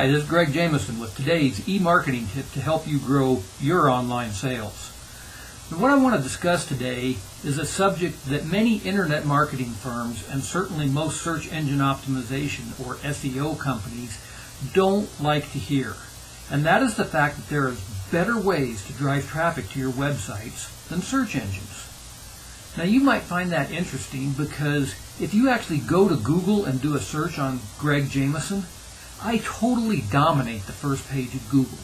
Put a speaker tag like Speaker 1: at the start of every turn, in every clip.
Speaker 1: Hi, this is Greg Jameson with today's e-marketing tip to help you grow your online sales. And what I want to discuss today is a subject that many internet marketing firms and certainly most search engine optimization or SEO companies don't like to hear. And that is the fact that there is better ways to drive traffic to your websites than search engines. Now you might find that interesting because if you actually go to Google and do a search on Greg Jameson, I totally dominate the first page of Google.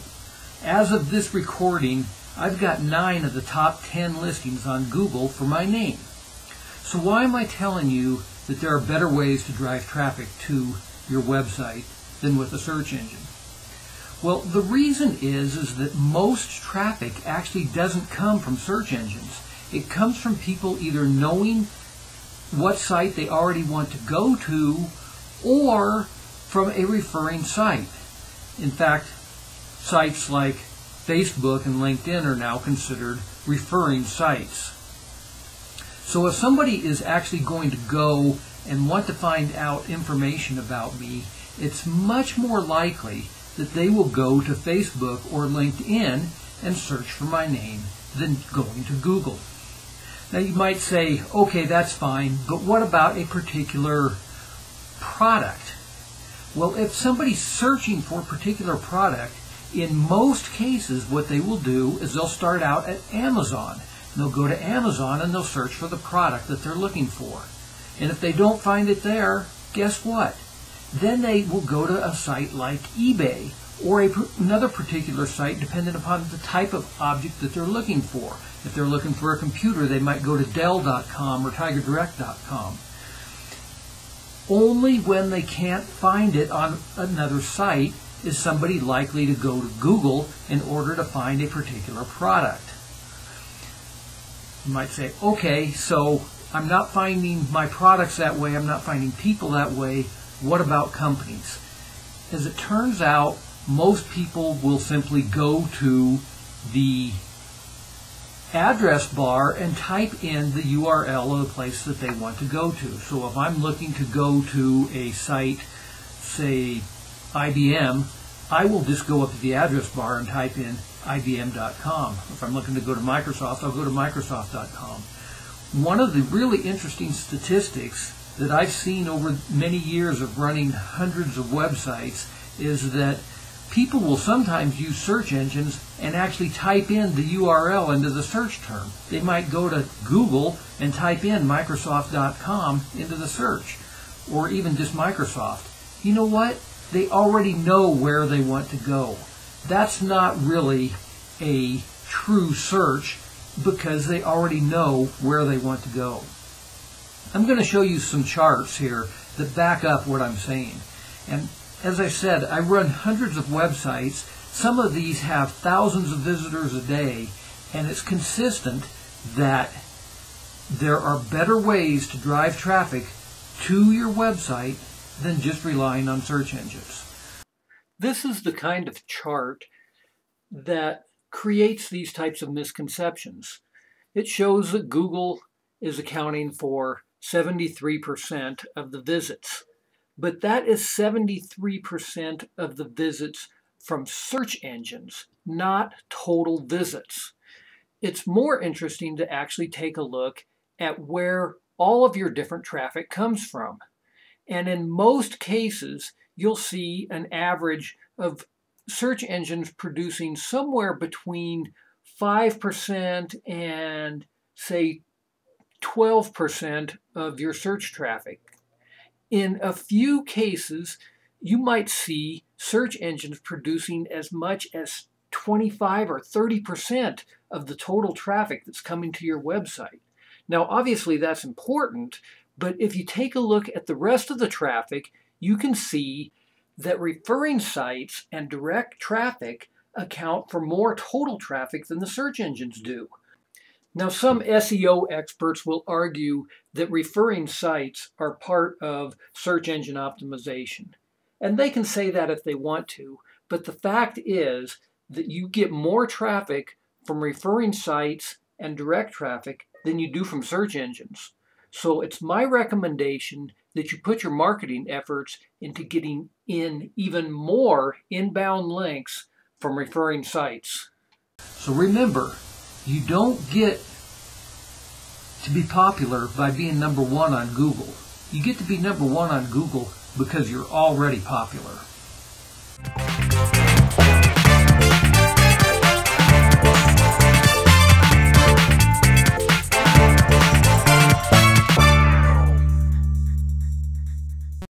Speaker 1: As of this recording, I've got 9 of the top 10 listings on Google for my name. So why am I telling you that there are better ways to drive traffic to your website than with a search engine? Well, the reason is that most traffic actually doesn't come from search engines. It comes from people either knowing what site they already want to go to or from a referring site. In fact, sites like Facebook and LinkedIn are now considered referring sites. So if somebody is actually going to go and want to find out information about me, it's much more likely that they will go to Facebook or LinkedIn and search for my name than going to Google. Now you might say, okay, that's fine, but what about a particular product? Well, if somebody's searching for a particular product, in most cases what they will do is they'll start out at Amazon. And they'll go to Amazon and they'll search for the product that they're looking for. And if they don't find it there, guess what? Then they will go to a site like eBay or another particular site depending upon the type of object that they're looking for. If they're looking for a computer, they might go to Dell.com or TigerDirect.com. Only when they can't find it on another site is somebody likely to go to Google in order to find a particular product. You might say, okay, so I'm not finding my products that way, I'm not finding people that way, what about companies? As it turns out, most people will simply go to the address bar and type in the URL of the place that they want to go to. So if I'm looking to go to a site, say IBM, I will just go up to the address bar and type in IBM.com. If I'm looking to go to Microsoft, I'll go to Microsoft.com. One of the really interesting statistics that I've seen over many years of running hundreds of websites is that people will sometimes use search engines and actually type in the URL into the search term. They might go to Google and type in Microsoft.com into the search, or even just Microsoft. You know what? They already know where they want to go. That's not really a true search because they already know where they want to go. I'm going to show you some charts here that back up what I'm saying. And as I said, I run hundreds of websites. Some of these have thousands of visitors a day, and it's consistent that there are better ways to drive traffic to your website than just relying on search engines. This is the kind of chart that creates these types of misconceptions. It shows that Google is accounting for 73% of the visits. But that is 73% of the visits from search engines, not total visits. It's more interesting to actually take a look at where all of your different traffic comes from. And in most cases, you'll see an average of search engines producing somewhere between 5% and, say, 12% of your search traffic. In a few cases, you might see search engines producing as much as 25 or 30% of the total traffic that's coming to your website. Now, obviously, that's important, but if you take a look at the rest of the traffic, you can see that referring sites and direct traffic account for more total traffic than the search engines do. Now, some SEO experts will argue that referring sites are part of search engine optimization. And they can say that if they want to, but the fact is that you get more traffic from referring sites and direct traffic than you do from search engines. So it's my recommendation that you put your marketing efforts into getting in even more inbound links from referring sites. So remember, you don't get to be popular by being number one on Google. You get to be number one on Google because you're already popular.